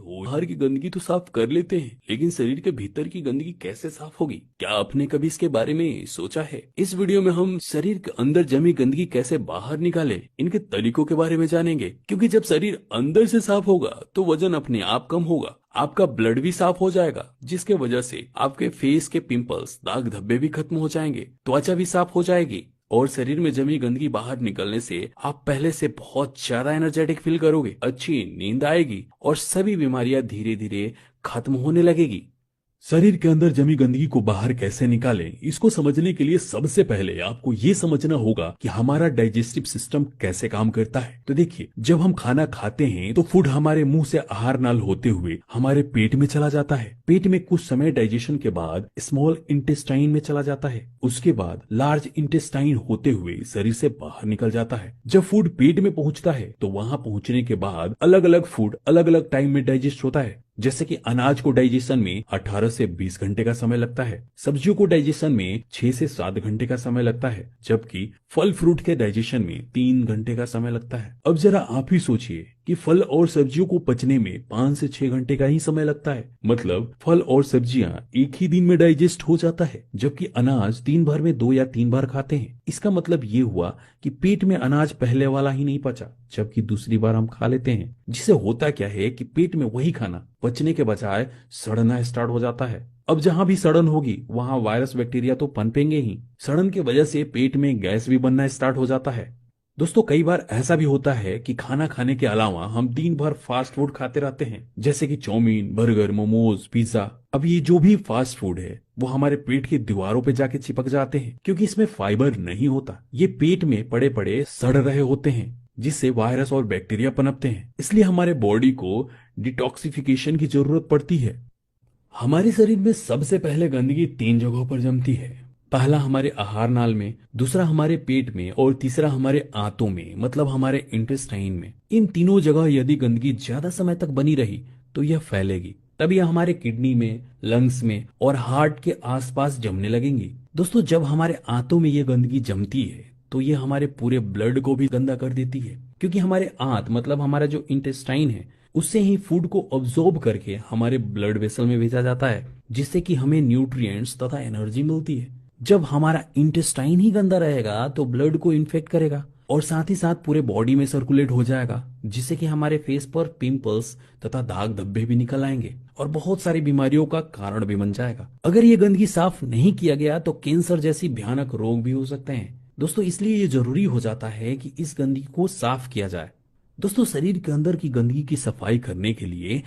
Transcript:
हो, बाहर की गंदगी तो साफ कर लेते हैं, लेकिन शरीर के भीतर की गंदगी कैसे साफ होगी? क्या आपने कभी इसके बारे में सोचा है? इस वीडियो में हम शरीर के अंदर जमी गंदगी कैसे बाहर निकाले, इनके तरीकों के बारे में जानेंगे। क्योंकि जब शरीर अंदर से साफ होगा तो वजन अपने आप कम होगा, आपका ब्लड भी साफ हो जाएगा, जिसके वजह से आपके फेस के पिंपल्स, दाग धब्बे भी खत्म हो जाएंगे, त्वचा भी साफ हो जाएगी और शरीर में जमी गंदगी बाहर निकलने से आप पहले से बहुत ज्यादा एनर्जेटिक फील करोगे, अच्छी नींद आएगी और सभी बीमारियां धीरे धीरे खत्म होने लगेगी। शरीर के अंदर जमी गंदगी को बाहर कैसे निकालें, इसको समझने के लिए सबसे पहले आपको ये समझना होगा कि हमारा डाइजेस्टिव सिस्टम कैसे काम करता है। तो देखिए, जब हम खाना खाते हैं तो फूड हमारे मुंह से आहार नाल होते हुए हमारे पेट में चला जाता है। पेट में कुछ समय डाइजेशन के बाद स्मॉल इंटेस्टाइन में चला जाता है, उसके बाद लार्ज इंटेस्टाइन होते हुए शरीर से बाहर निकल जाता है। जब फूड पेट में पहुंचता है तो वहां पहुंचने के बाद अलग अलग फूड अलग अलग टाइम में डाइजेस्ट होता है। जैसे कि अनाज को डाइजेशन में 18 से 20 घंटे का समय लगता है, सब्जियों को डाइजेशन में 6 से 7 घंटे का समय लगता है, जबकि फल फ्रूट के डाइजेशन में 3 घंटे का समय लगता है। अब जरा आप ही सोचिए कि फल और सब्जियों को पचने में 5 से 6 घंटे का ही समय लगता है। मतलब फल और सब्जियां एक ही दिन में डाइजेस्ट हो जाता है, जबकि अनाज दिन भर में 2 या 3 बार खाते हैं। इसका मतलब ये हुआ कि पेट में अनाज पहले वाला ही नहीं पचा, जबकि दूसरी बार हम खा लेते हैं। जिससे होता क्या है कि पेट में वही खाना पचने के बजाय सड़ना स्टार्ट हो जाता है। अब जहां भी सड़न होगी वहां वायरस बैक्टीरिया तो पनपेंगे ही। सड़न की वजह से पेट में गैस भी बनना स्टार्ट हो जाता है। दोस्तों, कई बार ऐसा भी होता है कि खाना खाने के अलावा हम दिन भर फास्ट फूड खाते रहते हैं, जैसे कि चाउमीन, बर्गर, मोमोज, पिज्जा। अब ये जो भी फास्ट फूड है वो हमारे पेट की दीवारों पे जाके चिपक जाते हैं, क्योंकि इसमें फाइबर नहीं होता। ये पेट में पड़े पड़े सड़ रहे होते हैं, जिससे वायरस और बैक्टीरिया पनपते हैं। इसलिए हमारे बॉडी को डिटॉक्सिफिकेशन की जरूरत पड़ती है। हमारे शरीर में सबसे पहले गंदगी 3 जगहों पर जमती है। पहला हमारे आहार नाल में, दूसरा हमारे पेट में और तीसरा हमारे आंतों में, मतलब हमारे इंटेस्टाइन में। इन तीनों जगह यदि गंदगी ज्यादा समय तक बनी रही तो यह फैलेगी, तब यह हमारे किडनी में, लंग्स में और हार्ट के आसपास जमने लगेंगी। दोस्तों, जब हमारे आंतों में यह गंदगी जमती है तो यह हमारे पूरे ब्लड को भी गंदा कर देती है, क्योंकि हमारे आंत मतलब हमारा जो इंटेस्टाइन है उससे ही फूड को ऑब्जॉर्ब करके हमारे ब्लड वेसल में भेजा जाता है, जिससे कि हमें न्यूट्रिएंट्स तथा एनर्जी मिलती है। जब हमारा इंटेस्टाइन ही गंदा रहेगा तो ब्लड को इन्फेक्ट करेगा और साथ ही साथ पूरे बॉडी में सर्कुलेट हो जाएगा, जिससे कि हमारे फेस पर पिंपल्स तथा दाग धब्बे भी निकल आएंगे और बहुत सारी बीमारियों का कारण भी बन जाएगा। अगर ये गंदगी साफ नहीं किया गया तो कैंसर जैसी भयानक रोग भी हो सकते हैं। दोस्तों, इसलिए ये जरूरी हो जाता है कि इस गंदगी को साफ किया जाए। दोस्तों, शरीर के अंदर की गंदगी की सफाई करने के लिए